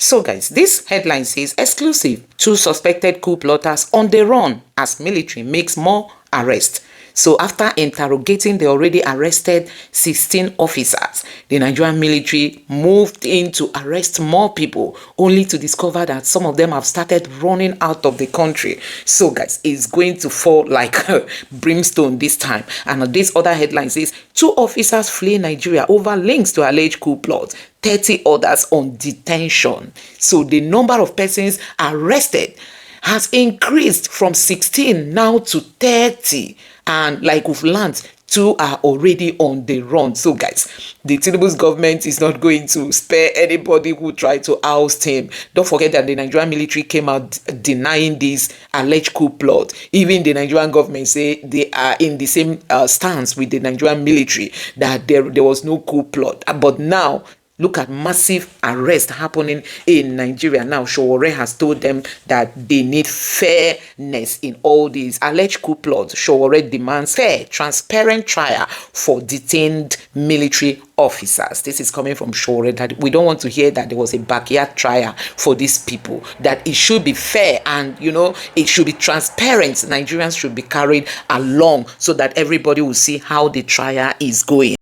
So guys, this headline says exclusive: 2 suspected coup plotters on the run as military makes more arrests. So after interrogating the already arrested 16 officers, the Nigerian military moved in to arrest more people, only to discover that some of them have started running out of the country. So guys, it's going to fall like brimstone this time. And this other headline says 2 officers flee Nigeria over links to alleged coup plot, 30 others on detention. So the number of persons arrested has increased from 16 now to 30. And like we've learned, 2 are already on the run. So guys, the Tinubu's government is not going to spare anybody who tried to oust him. Don't forget that the Nigerian military came out denying this alleged coup plot. Even the Nigerian government say they are in the same stance with the Nigerian military, that there was no coup plot. But now, look at massive arrest happening in Nigeria. Now, Sowore has told them that they need fairness in all these alleged coup plots. Sowore demands fair, transparent trial for detained military officers. This is coming from Sowore, that we don't want to hear that there was a backyard trial for these people, that it should be fair and, it should be transparent. Nigerians should be carried along so that everybody will see how the trial is going.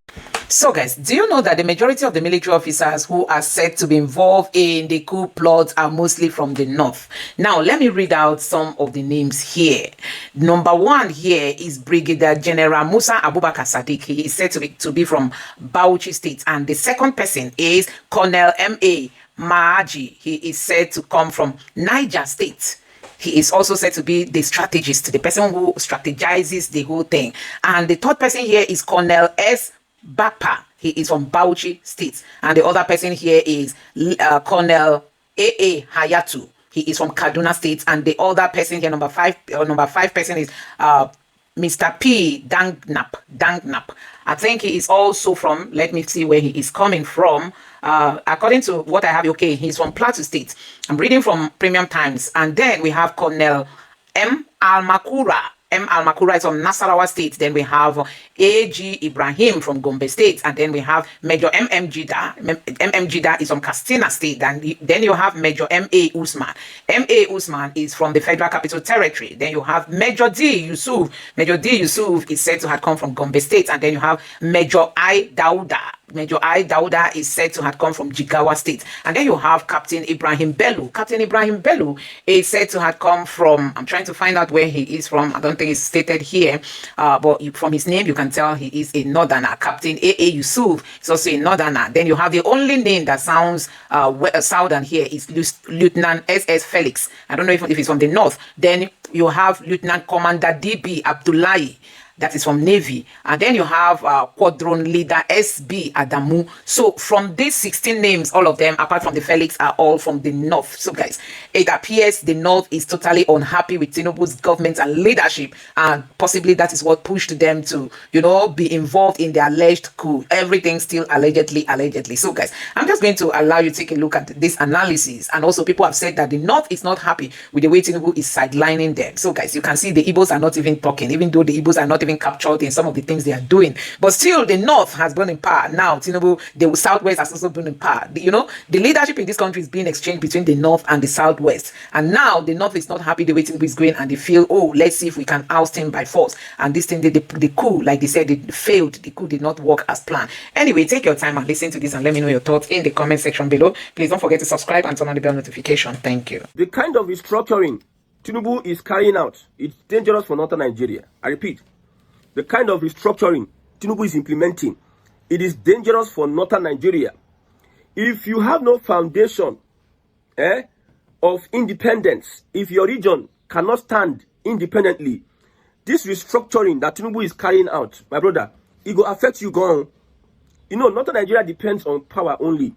So guys, do you know that the majority of the military officers who are said to be involved in the coup plot are mostly from the north? Now, let me read out some of the names here. Number 1 here is Brigadier General Musa Abubakar Sadiq. He is said to be from Bauchi State. And the second person is Colonel M.A. Maaji. He is said to come from Niger State. He is also said to be the strategist, the person who strategizes the whole thing. And the third person here is Colonel S. Bapa. He is from Bauchi State. And the other person here is Colonel A.A. Hayatu. He is from Kaduna State. And the other person here, number five person is Mr. P. Dangnap. I think he is also from, let me see where he is coming from. According to what I have, okay, he's from Plateau State. I'm reading from Premium Times. And then we have Colonel M. Almakura. Almakura is from Nasarawa State. Then we have A.G. Ibrahim from Gombe State. And then we have Major M.M. Jida. M.M. Jida is from Katsina State. And then you have Major M.A. Usman. M.A. Usman is from the Federal Capital Territory. Then you have Major D. Yusuf. Major D. Yusuf is said to have come from Gombe State. And then you have Major I. Dauda. Major I. Dauda is said to have come from Jigawa State. And then you have Captain Ibrahim Bello. Captain Ibrahim Bello is said to have come from, I'm trying to find out where he is from. I don't think it's stated here. But from his name, you can tell he is a northerner. Captain A.A. Yusuf is also a northerner. Then you have the only name that sounds southern here is Lieutenant S.S. Felix. I don't know if he's from the north. Then you have Lieutenant Commander D.B. Abdullahi. That is from Navy. And then you have Squadron Leader S.B. Adamu. So from these 16 names, all of them, apart from the Felix, are all from the north. So guys, it appears the north is totally unhappy with Tinubu's government and leadership. And possibly that is what pushed them to, be involved in the alleged coup. Everything still allegedly. So guys, I'm just going to allow you to take a look at this analysis. And also people have said that the north is not happy with the way Tinubu is sidelining them. So guys, you can see the Igbos are not even talking, even though the Igbos are not even captured in some of the things they are doing, but still the north has been in power. Now Tinubu, the southwest has also been in power. The leadership in this country is being exchanged between the north and the southwest, and now the north is not happy the way Tinubu is going, and they feel, oh, let's see if we can oust him by force. And this thing, the coup, like they said, it failed. The coup did not work as planned. Anyway, take your time and listen to this and let me know your thoughts in the comment section below. Please don't forget to subscribe and turn on the bell notification. Thank you. The kind of restructuring Tinubu is carrying out, it's dangerous for northern Nigeria. I repeat, the kind of restructuring Tinubu is implementing, it is dangerous for northern Nigeria. If you have no foundation of independence, if your region cannot stand independently, this restructuring that Tinubu is carrying out, my brother, it will affect you gone. Northern Nigeria depends on power only.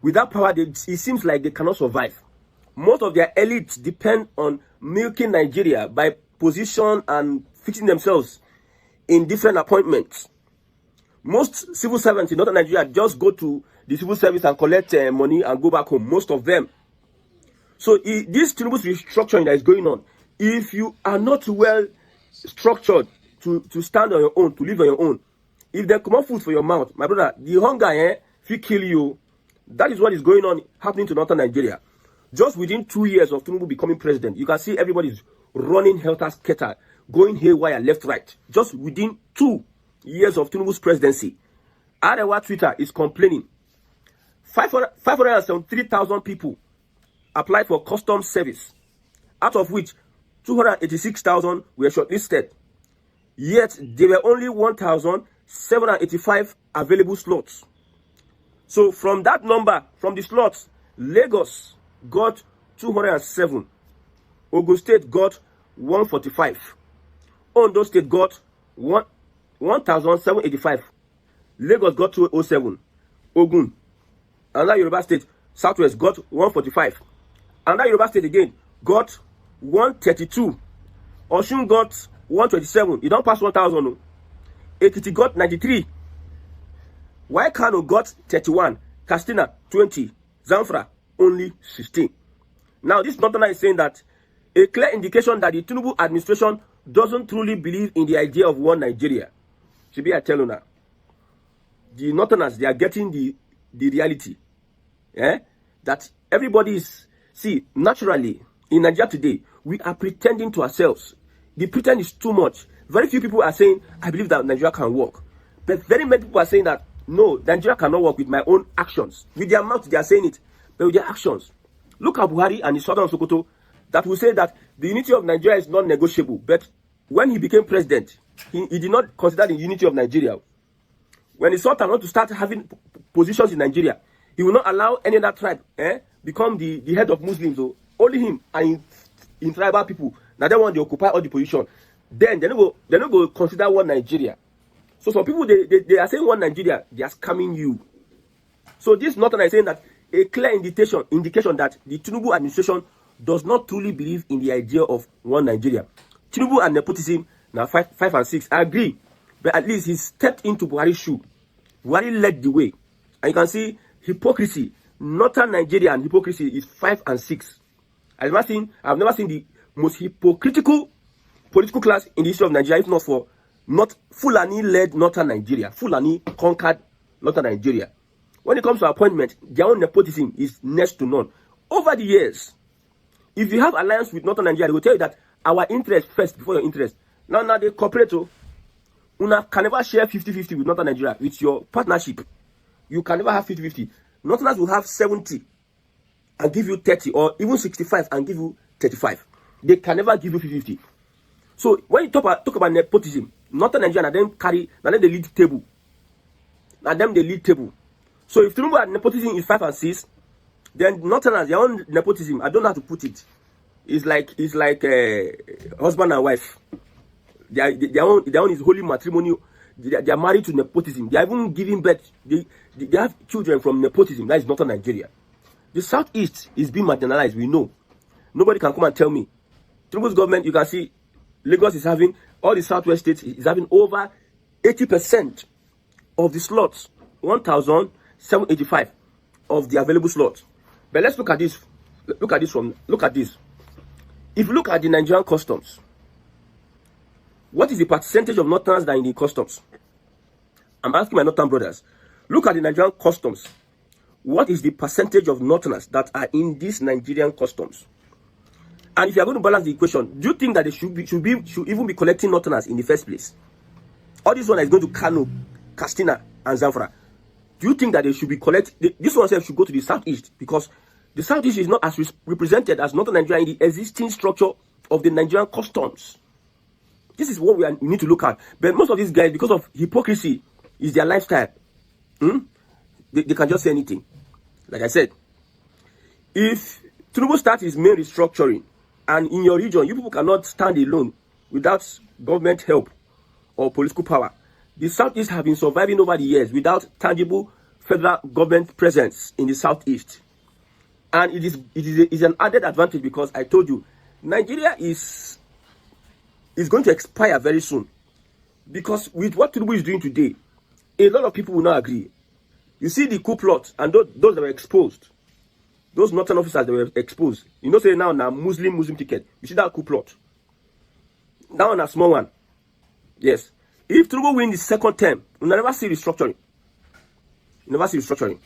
Without power, it seems like they cannot survive. Most of their elites depend on milking Nigeria by position and fixing themselves in different appointments. Most civil servants in northern Nigeria just go to the civil service and collect money and go back home, most of them. So this Tinubu's restructuring that is going on, if you are not well structured to stand on your own, to live on your own, if they come up food for your mouth, my brother, the hunger will kill you. That is what is going on, happening to northern Nigeria. Just within 2 years of Tinubu becoming president, you can see everybody's running helter-skelter, going haywire left, right. Just within 2 years of Tinubu's presidency, Arewa Twitter is complaining. 573,000 people applied for customs service, out of which 286,000 were shortlisted. Yet, there were only 1,785 available slots. So, from that number, from the slots, Lagos got 207. Ogun State got 145. Ondo State got 1,785. Lagos got 207. Ogun, another Yoruba State, Southwest got 145. Another Yoruba State again got 132. Osun got 127. You don't pass 1,000. No. Ekiti got 93. While Kanu got 31. Katsina 20. Zamfara only 16. Now this northerner is saying that a clear indication that the Tinubu administration doesn't truly believe in the idea of one Nigeria. Should be I tell you now. The northerners, they are getting the reality. That everybody is, see, naturally, in Nigeria today, we are pretending to ourselves. The pretend is too much. Very few people are saying, I believe that Nigeria can work. But very many people are saying that, no, Nigeria cannot work with my own actions. With their mouth, they are saying it, but with their actions. Look at Buhari and the Southern Sokoto that will say that the unity of Nigeria is not negotiable. But when he became president, he did not consider the unity of Nigeria. When he sought not to start having positions in Nigeria, he will not allow any other tribe become the head of Muslims. So only him and in tribal people. Now they want to occupy all the position. Then they're not going to consider one Nigeria. So some people, they are saying one Nigeria, they are scamming you. So this northern is saying that a clear indication that the Tinubu administration does not truly believe in the idea of one Nigeria. Tinubu and nepotism, now 5 and 6, I agree. But at least he stepped into Buhari's shoe. Buhari led the way. And you can see hypocrisy. Northern Nigeria and hypocrisy is 5 and 6. I've never seen the most hypocritical political class in the history of Nigeria, if not for not Fulani-led Northern Nigeria. Fulani conquered Northern Nigeria. When it comes to appointment, their own nepotism is next to none. Over the years, if you have alliance with Northern Nigeria, they will tell you that our interest first before your interest. Now they cooperate. Una can never share 50-50 with Northern Nigeria, with your partnership. You can never have 50-50. Northerners will have 70 and give you 30, or even 65 and give you 35. They can never give you 50-50. So when you talk about nepotism, Northern Nigeria, they lead the table. Now them they lead table. So if Tinubu at nepotism is 5 and 6, then Northerners, their own nepotism, I don't know how to put it. It's like husband and wife. Their own is holy matrimonial. They are married to nepotism. They are even giving birth. They have children from nepotism. That is Northern Nigeria. The Southeast is being marginalized. We know. Nobody can come and tell me. Tinubu's government, you can see, Lagos is having, all the Southwest states is having over 80% of the slots, 1,785 of the available slots. But let's look at this. Look at this. If you look at the Nigerian customs, what is the percentage of Northerners that are in the customs? I'm asking my Northern brothers. Look at the Nigerian customs. What is the percentage of Northerners that are in these Nigerian customs? And if you are going to balance the equation, do you think that they should even be collecting Northerners in the first place? All this one is going to Kanu, Katsina, and Zamfara. Do you think that they should be collecting? This one should go to the Southeast, because the Southeast is not as represented as Northern Nigeria in the existing structure of the Nigerian customs. This is what we need to look at. But most of these guys, because of hypocrisy, is their lifestyle. They can just say anything. Like I said, if Tinubu starts his main restructuring, and in your region, you people cannot stand alone without government help or political power. The Southeast have been surviving over the years without tangible federal government presence in the Southeast. And it is an added advantage, because I told you, Nigeria is going to expire very soon. Because with what Tinubu is doing today, a lot of people will not agree. You see the coup plot, and those that were exposed, those northern officers that were exposed, you know, say now Muslim ticket. You see that coup plot? Now on a small one. Yes. If Tinubu wins the second term, you never see restructuring. You never see restructuring.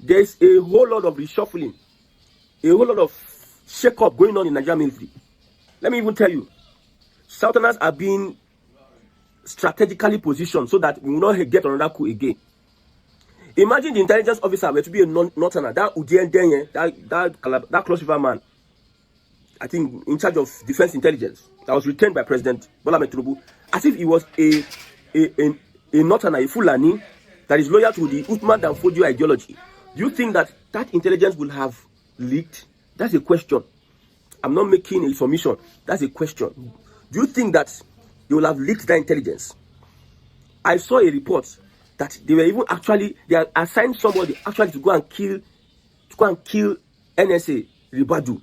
there's a whole lot of reshuffling, a whole lot of shake-up going on in Nigerian military. Let me even tell you, Southerners are being strategically positioned so that we will not get another coup again. Imagine the intelligence officer were to be a northerner, that Udien Denye, that Cross River man, I think in charge of defense intelligence, that was retained by President Bola Tinubu, as if he was a northerner, a Fulani, that is loyal to the Uthman and Fodio ideology. Do you think that intelligence will have leaked? That's a question. I'm not making a submission. That's a question. Do you think that they will have leaked that intelligence? I saw a report that they were even they assigned somebody actually to go and kill NSA Ribadu.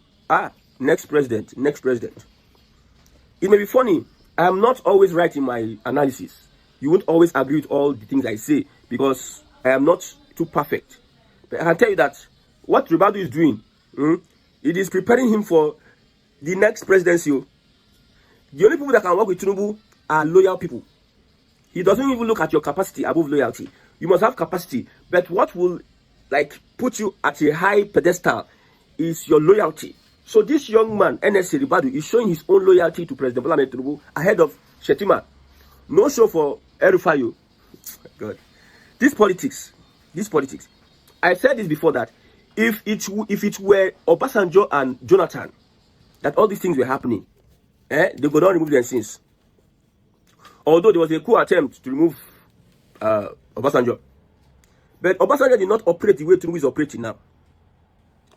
Next president. It may be funny. I am not always right in my analysis. You won't always agree with all the things I say because I am not too perfect. But I can tell you that what Ribadu is doing, it is preparing him for the next presidency. The only people that can work with Tinubu are loyal people. He doesn't even look at your capacity above loyalty. You must have capacity. But what will put you at a high pedestal is your loyalty. So this young man, NSA Ribadu, is showing his own loyalty to President Bola Tinubu ahead of Shetima. No show for Erufayo. God. This politics. I said this before that if it were Obasanjo and Jonathan that all these things were happening, they could not remove them since. Although there was a coup attempt to remove Obasanjo. But Obasanjo did not operate the way Tinubu is operating now.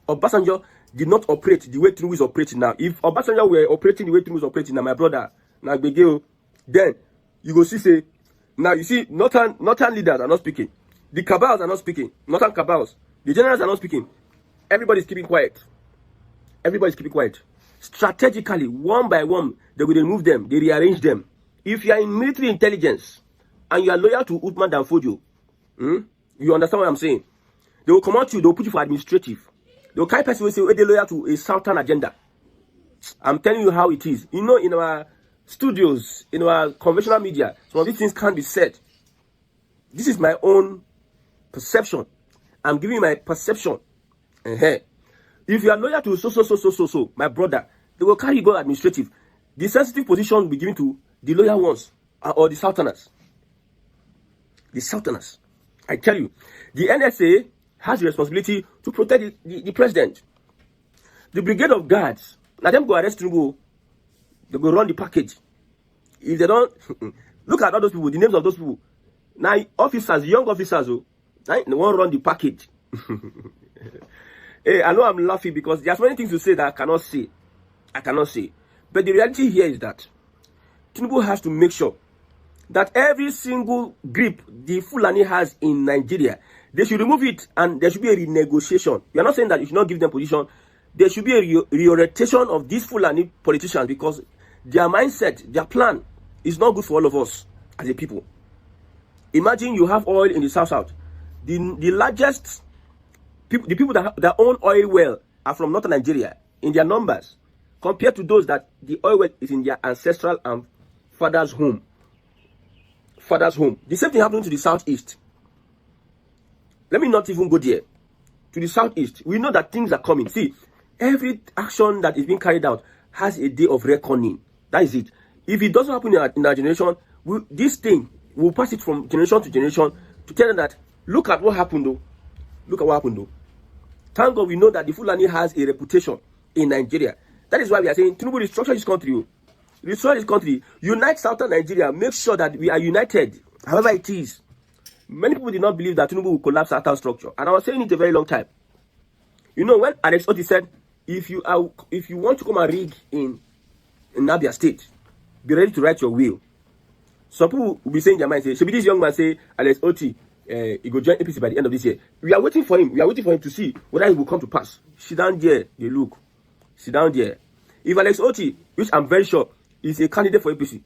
Obasanjo did not operate the way Tinubu is operating now. If Obasanjo were operating the way Tinubu is operating now, my brother, then you go see, say, now you see, northern leaders are not speaking. The cabals are not speaking. Northern cabals. The generals are not speaking. Everybody's keeping quiet. Strategically, one by one, they will remove them. They rearrange them. If you are in military intelligence and you are loyal to Uthman Danfodio, you understand what I'm saying? They will come out to you, they will put you for administrative. They will carry person will say, they're loyal to a southern agenda. I'm telling you how it is. In our studios, in our conventional media, some of these things can't be said. This is my own perception. I'm giving you my perception. If you are loyal to so, my brother, they will carry you go administrative. The sensitive position will be given to the loyal ones or the southerners. I tell you, the NSA has the responsibility to protect the president. The brigade of guards, let them go arrest Tinubu. They go run the package. If they don't, look at all those people, the names of those people. Now, officers, young officers, they won't run the package. Hey, I know I'm laughing because there's many things to say that I cannot say. But the reality here is that Tinubu has to make sure that every single grip the Fulani has in Nigeria, they should remove it and there should be a renegotiation. We are not saying that you should not give them position. There should be a reorientation of these Fulani politicians because their mindset, their plan is not good for all of us as a people. Imagine you have oil in the south. The largest people, the people that own oil well are from northern Nigeria in their numbers compared to those that the oil well is in their ancestral and father's home. The same thing happening to the southeast. Let me not even go there. To the southeast, we know that things are coming. See, every action that is being carried out has a day of reckoning. That is it. If it doesn't happen in our generation, this thing will pass it from generation to generation to tell them that look at what happened though. Thank God we know that the Fulani has a reputation in Nigeria. That is why we are saying Tinubu restructure this country. Restore this country. Unite Southern Nigeria. Make sure that we are united. However it is. Many people did not believe that Tinubu will collapse Southern structure. And I was saying it a very long time. You know, when Alex Oti said, if you want to come and rig in Abia State, be ready to write your will. Some people will be saying in their mind, should be this young man say, Alex Oti, he go join APC by the end of this year. We are waiting for him. To see whether it will come to pass. Sit down there, they look. Sit down there. If Alex Oti, which I'm very sure, is a candidate for APC,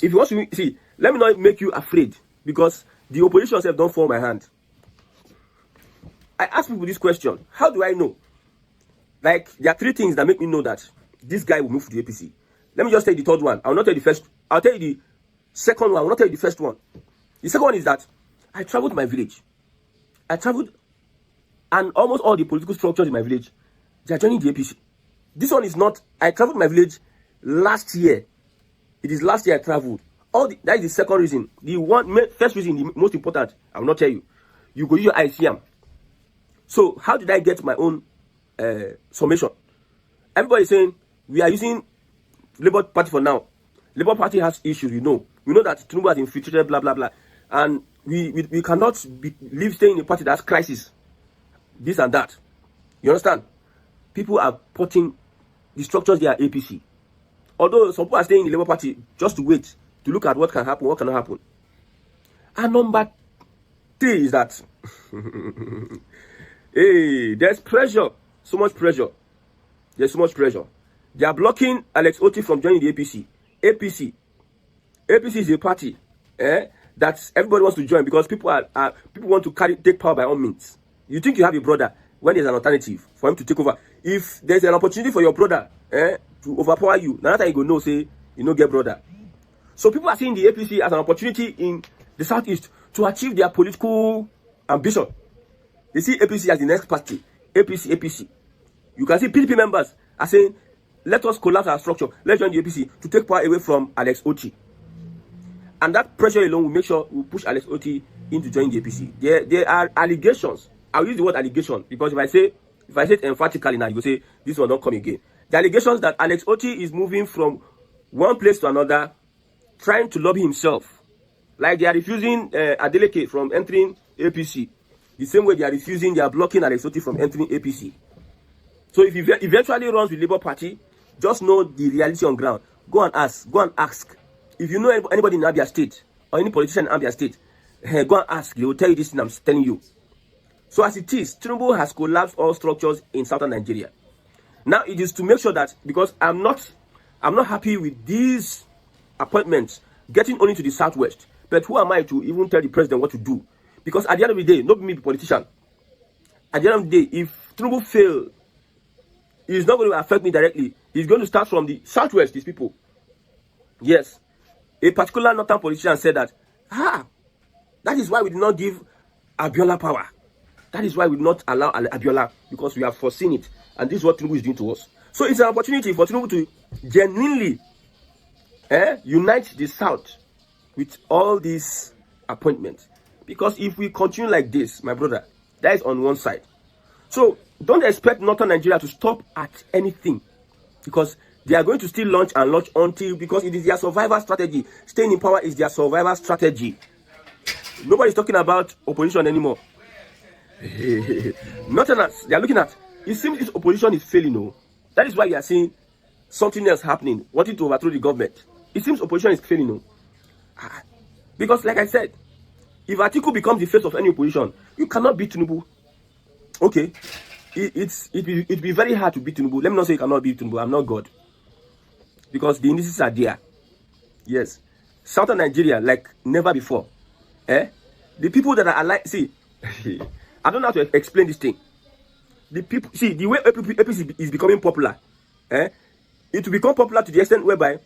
if you want to see, let me not make you afraid because the opposition self don't fall my hand. I ask people this question: how do I know? Like, there are three things that make me know that this guy will move to the APC. Let me just tell you the third one. I will not tell you the first. I'll tell you the second one. I will not tell you the first one. The second one is that I traveled to my village. I traveled And almost all the political structures in my village, they are joining the APC. This one is not. I traveled my village last year. It is last year I traveled. That is the second reason. First reason, the most important, I will not tell you. You go use your ICM. So how did I get my own summation? Everybody is saying we are using Labour Party for now. Labour Party has issues, we know. We know that Tinubu has infiltrated, blah, blah, blah. And we cannot staying in a party that has crisis. This and that. You understand? People are putting the structures they are APC. Although some people are staying in the Labour Party just to wait, to look at what can happen, what cannot happen. And number 3 is that hey, there's pressure. So much pressure. There's so much pressure. They are blocking Alex Otti from joining the APC. APC is a party that everybody wants to join because people want to take power by all means. You think you have a brother when there's an alternative for him to take over. If there's an opportunity for your brother to overpower you, now that you go know, say, you know, get brother. So people are seeing the APC as an opportunity in the southeast to achieve their political ambition. They see APC as the next party. APC. You can see PDP members are saying, let us collapse our structure. Let's join the APC to take power away from Alex Otti. And that pressure alone will make sure we push Alex Otti into joining the APC. There are allegations. I'll use the word allegation because if I say it emphatically now, you will say this will not come again. The allegations that Alex Otti is moving from one place to another, trying to lobby himself. Like they are refusing Adeleke from entering APC. The same way they are blocking Alex Otti from entering APC. So if he eventually runs with Labour Party, just know the reality on ground. Go and ask. If you know anybody in Abia State or any politician in Abia State, go and ask. They will tell you this thing I'm telling you. So as it is, Tinubu has collapsed all structures in southern Nigeria. Now it is to make sure that, because I'm not happy with these appointments getting only to the southwest. But who am I to even tell the president what to do? Because at the end of the day, not me, the politician. At the end of the day, if Tinubu fails, it's not going to affect me directly. He's going to start from the southwest, these people. Yes. A particular northern politician said that, that is why we did not give Abiola power. That is why we did not allow Abiola, because we have foreseen it. And this is what Tinubu is doing to us. So it's an opportunity for Tinubu to genuinely unite the South with all these appointments. Because if we continue like this, my brother, that is on one side. So don't expect northern Nigeria to stop at anything. Because they are going to still launch until, because it is their survival strategy. Staying in power is their survival strategy. Nobody's talking about opposition anymore. Northerners, they are looking at, it seems this opposition is failing. No? That is why we are seeing something else happening, wanting to overthrow the government. It seems opposition is failing. No? Because like I said, if Atiku becomes the face of any opposition, you cannot beat Tinubu. Okay, it'd be very hard to beat Tinubu. Let me not say you cannot beat Tinubu. I'm not God. Because the indices are there. Yes. Southern Nigeria, like never before. The people that are alive, see, I don't know how to explain this thing. The people, see, the way APC is becoming popular, it will become popular to the extent whereby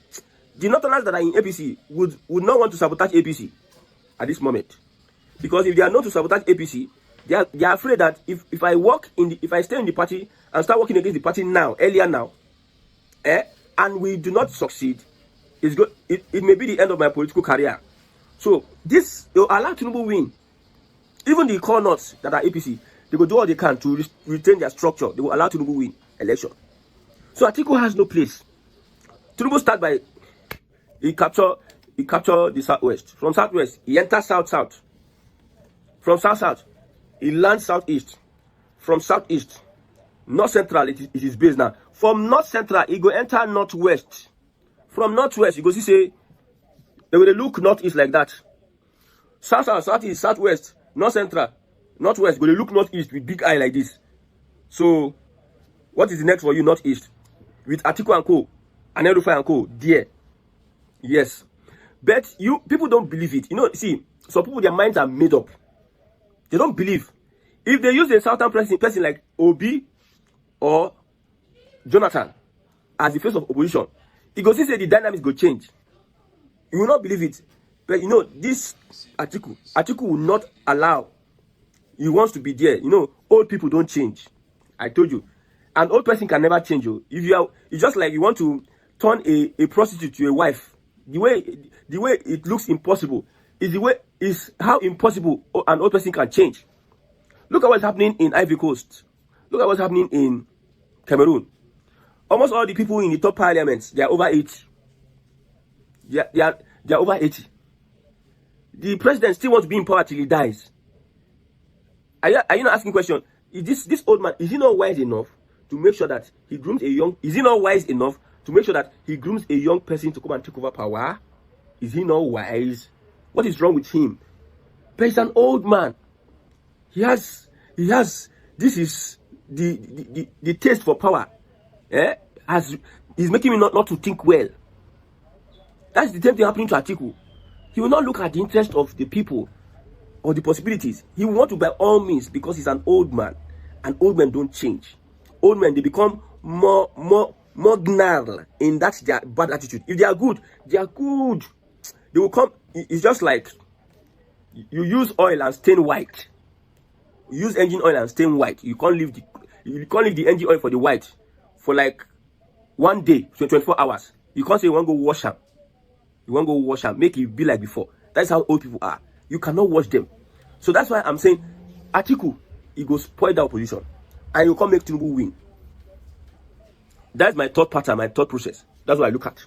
the Northerners that are in APC would not want to sabotage APC at this moment. Because if they are not to sabotage APC, they are afraid that if I stay in the party and start working against the party earlier now, and we do not succeed, it may be the end of my political career. So this will allow Tinubu win. Even the core nuts that are APC, they will do all they can to retain their structure. They will allow Tinubu win election. So Atiku has no place. Tinubu start by he capture the southwest. From southwest, he enters south. From south, he lands southeast. From southeast, north central it is based now. From north central, he go enter northwest. From northwest, he go see say they will look northeast like that. Southeast, southwest, north central, northwest, go they look northeast with big eye like this. So, what is the next for you, northeast? With Atiku and Co, and Erufai and Co, there. Yes. But people don't believe it. You know, see, some people, their minds are made up. They don't believe. If they use a southern person like Obi or Jonathan as the face of opposition, it goes to say the dynamics go change. You will not believe it. But you know, this Atiku will not allow. He wants to be there. You know, Old people don't change. I told you. An old person can never change you. It's just like you want to turn a prostitute to a wife. The way it looks impossible is how impossible an old person can change. Look at what's happening in Ivory Coast. Look at what's happening in Cameroon. Almost all the people in the top parliaments, they are over 80. They are over 80. The president still wants to be in power till he dies. Are you not asking question? Is this old man, is he not wise enough to make sure that he grooms a young? Is he not wise enough to make sure that he grooms a young person to come and take over power? Is he not wise? What is wrong with him? But he's an old man. He has. This is the taste for power. He's making me not to think well. That's the same thing happening to Atiku. He will not look at the interest of the people or the possibilities. He will want to by all means, because he's an old man. And old men don't change. Old men, they become more gnarl in that their bad attitude. If they are good, they are good. They will come. It's just like you use oil and stain white. You use engine oil and stain white. You can't leave the engine oil for the white for like 1 day, 24 hours. You can't say you want to go wash them. You want to go wash them, make it be like before. That's how old people are. You cannot wash them. So that's why I'm saying Atiku, he go spoil the opposition, and you can't make Tinubu win. That's my thought pattern, my thought process. That's what I look at.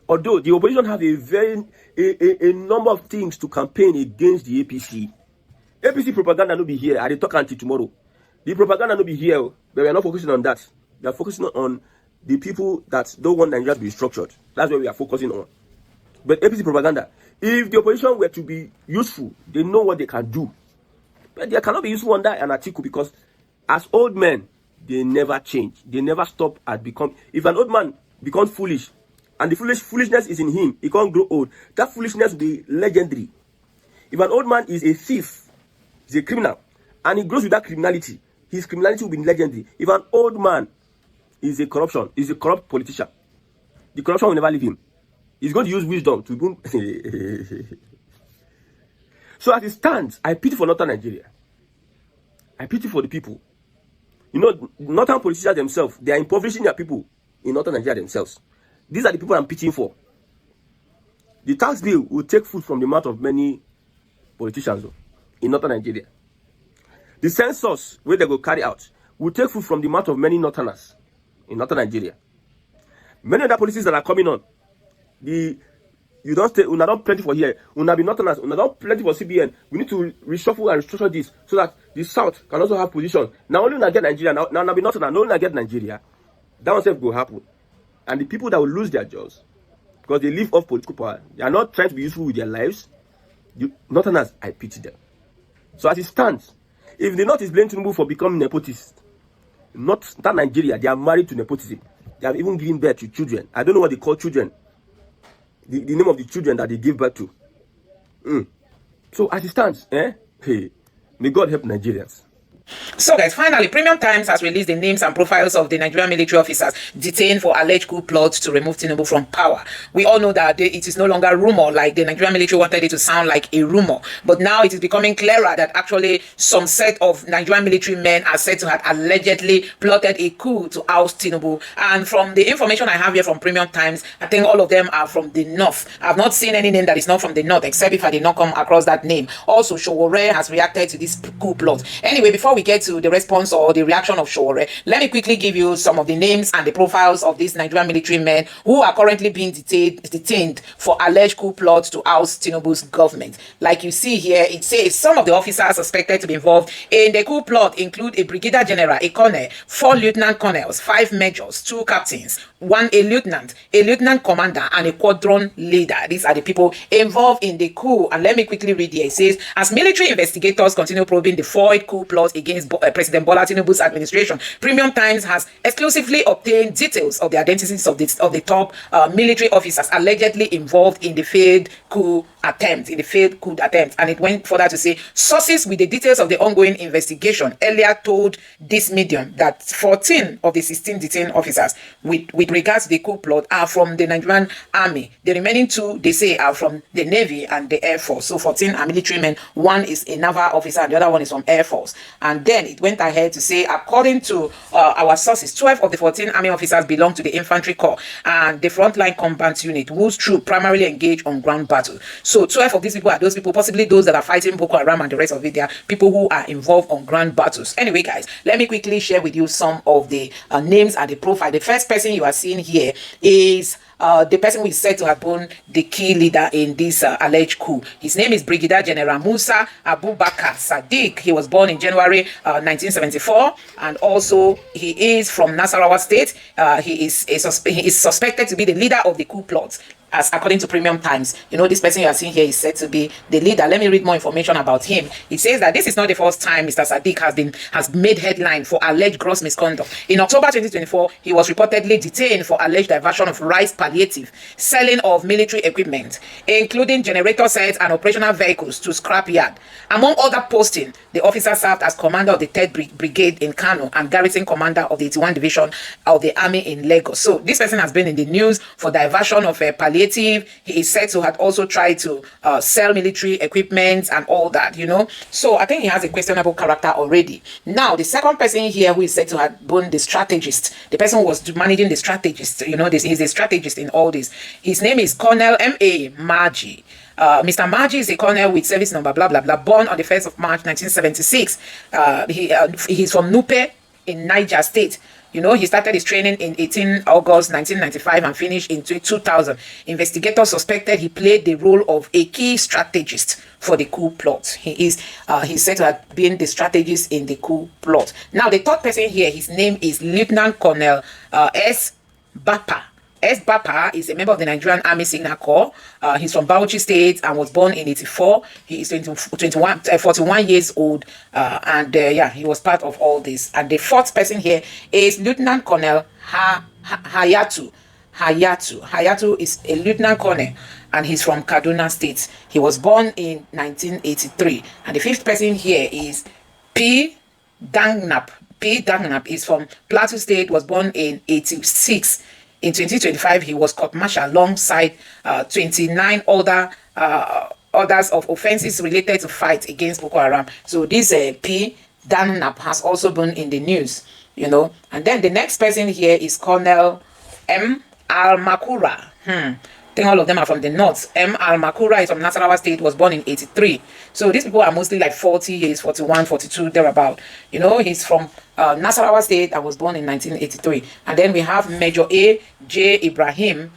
Although the opposition have a number of things to campaign against the APC. APC propaganda no be here. I will talk until tomorrow. The propaganda no be here, but we are not focusing on that. We are focusing on the people that don't want Nigeria to be structured. That's what we are focusing on. But APC propaganda, if the opposition were to be useful, they know what they can do. But they cannot be useful under an Atiku, because as old men, they never change. They never stop at become. If an old man becomes foolish, and the foolishness is in him, he can't grow old. That foolishness will be legendary. If an old man is a thief, he's a criminal, and he grows with that criminality, his criminality will be legendary. If an old man is a corrupt politician, the corruption will never leave him. He's going to use wisdom to boom. So as it stands, I pity for northern Nigeria. I pity for the people. You know, northern politicians themselves, they are impoverishing their people in northern Nigeria themselves. These are the people I'm pitying for. The tax bill will take food from the mouth of many politicians in northern Nigeria. The census, where they go carry out, will take food from the mouth of many northerners in northern Nigeria. Many other policies that are coming on, you don't stay, una don't plenty for here, una be northerners, una don't plenty for CBN. We need to reshuffle and restructure this so that the south can also have position. Now only una get Nigeria, now be northerners, no una get Nigeria. That one self will happen. And the people that will lose their jobs, because they live off political power, they are not trying to be useful with their lives. Northerners, I pity them. So as it stands, if the North is blaming Tinubu for becoming nepotist, not that Nigeria, they are married to nepotism. They have even given birth to children. I don't know what they call children. The name of the children that they give birth to. So as it stands, hey, may God help Nigerians. So guys, finally, Premium Times has released the names and profiles of the Nigerian military officers detained for alleged coup plots to remove Tinubu from power. We all know that it is no longer rumor, like the Nigerian military wanted it to sound like a rumor. But now it is becoming clearer that actually some set of Nigerian military men are said to have allegedly plotted a coup to oust Tinubu. And from the information I have here from Premium Times, I think all of them are from the north. I've not seen any name that is not from the north, except if I did not come across that name. Also, Sowore has reacted to this coup plot. Anyway, before we get to the response or the reaction of Sowore, let me quickly give you some of the names and the profiles of these Nigerian military men who are currently being detained for alleged coup plots to oust Tinubu's government. Like you see here, it says some of the officers suspected to be involved in the coup plot include a brigadier general, a colonel, 4 lieutenant colonels, 5 majors, 2 captains, a lieutenant commander, and a squadron leader. These are the people involved in the coup. And let me quickly read here. It says, as military investigators continue probing the foiled coup plot against President Bola Tinubu's administration, Premium Times has exclusively obtained details of the identities of the top military officers allegedly involved in the failed coup attempt, in the failed coup attempt. And it went further to say, sources with the details of the ongoing investigation earlier told this medium that 14 of the 16 detained officers with regards to the coup plot are from the Nigerian army. The remaining 2, they say, are from the Navy and the Air Force. So 14 are military men. 1 is a naval officer and the other one is from Air Force. And then it went ahead to say, according to our sources, 12 of the 14 army officers belong to the infantry corps and the frontline combat unit, whose troops primarily engage on ground battle. So 12 of these people are those people, possibly those that are fighting Boko Haram and the rest of it. They are people who are involved on ground battles. Anyway, guys, let me quickly share with you some of the names and the profile. The first person you are seeing here is the person who is said to have been the key leader in this alleged coup. His name is Brigadier General Musa Abubakar Sadiq. He was born in January 1974, and also he is from Nasarawa State. He is suspected to be the leader of the coup plot, as according to Premium Times. You know, this person you are seeing here is said to be the leader. Let me read more information about him. It says that this is not the first time Mr. Sadiq has made headline for alleged gross misconduct. In October 2024, he was reportedly detained for alleged diversion of rice palliative, selling of military equipment, including generator sets and operational vehicles, to scrapyard. Among other postings, the officer served as commander of the 3rd Brigade in Kanu and garrison commander of the 81 Division of the Army in Lagos. So this person has been in the news for diversion of palliative. He is said to have also tried to sell military equipment and all that, you know. So I think he has a questionable character already. Now, the second person here who is said to have been the strategist, the person who was managing the strategist, you know, he's a strategist in all this. His name is Colonel M.A. Maji. Mr. Maji is a colonel with service number, blah, blah, blah, born on the 1st of March, 1976. He's from Nupe in Niger State. You know, he started his training in 18 August 1995 and finished in 2000. Investigators suspected he played the role of a key strategist for the coup plot. He's said to have been the strategist in the coup plot. Now, the third person here, his name is Lieutenant Colonel S. Bapa. S. Bapa is a member of the Nigerian Army Signal Corps. He's from Bauchi State and was born in 84. He is 41 years old. Yeah, he was part of all this. And the fourth person here is Lieutenant Colonel Hayatu. Hayatu is a lieutenant colonel and he's from Kaduna State. He was born in 1983. And the fifth person here is P. Dangnap. P. Dangnap is from Plateau State, was born in 86. In 2025, he was court-martialed alongside 29 others of offenses related to fight against Boko Haram. So this P. Dangnap has also been in the news, you know. And then the next person here is Colonel M. Al-Makura. I think all of them are from the north. M. Al-Makura is from Nasarawa State, was born in 83. So these people are mostly like 40 years, 41, 42, thereabout. You know, he's from Nasarawa State and was born in 1983. And then we have Major A. J. Ibrahim.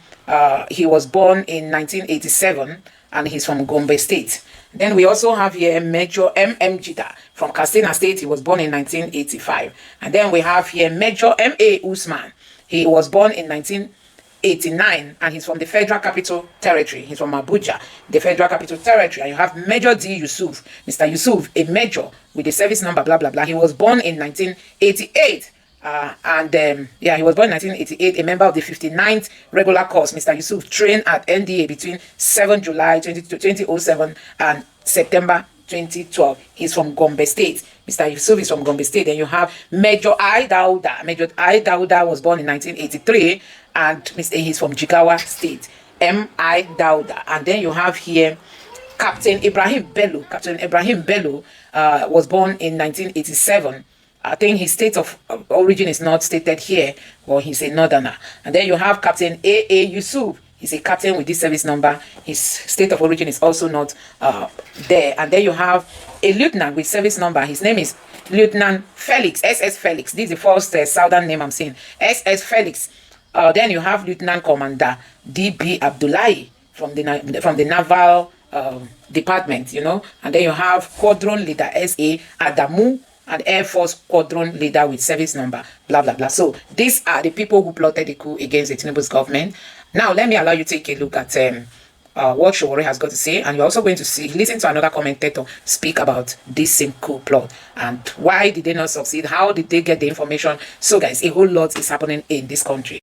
He was born in 1987 and he's from Gombe State. Then we also have here Major M.M. Jida from Katsina State. He was born in 1985. And then we have here Major M.A. Usman. He was born in 1989 and he's from the Federal Capital Territory. He's from Abuja, the Federal Capital Territory. And you have Major D. Yusuf. Mr. Yusuf, a major with the service number, blah, blah, blah. He was born in 1988. Yeah, he was born in 1988, a member of the 59th regular course. Mr. Yusuf trained at NDA between 7 July 2007 and September 2012. He's from Gombe State. Mr. Yusuf is from Gombe State. Then you have Major I. Dauda. Major I. Dauda was born in 1983 and he's from Jigawa State. M.I. Dauda. And then you have here Captain Ibrahim Bello. Captain Ibrahim Bello was born in 1987. I think his state of origin is not stated here, or he's a northerner. And then you have Captain A.A. Yusuf. He's a captain with this service number. His state of origin is also not there. And then you have a lieutenant with service number. His name is Lieutenant Felix, S.S. Felix. This is the first southern name I'm saying. S.S. Felix. Then you have Lieutenant Commander D.B. Abdullahi from the Naval Department, you know. And then you have Squadron Leader S.A. Adamu, an Air Force Squadron Leader with service number, blah, blah, blah. So these are the people who plotted the coup against the Tinubu's government. Now, let me allow you to take a look at what Showore has got to say. And you're also going to listen to another commentator speak about this same coup plot. And why did they not succeed? How did they get the information? So, guys, a whole lot is happening in this country.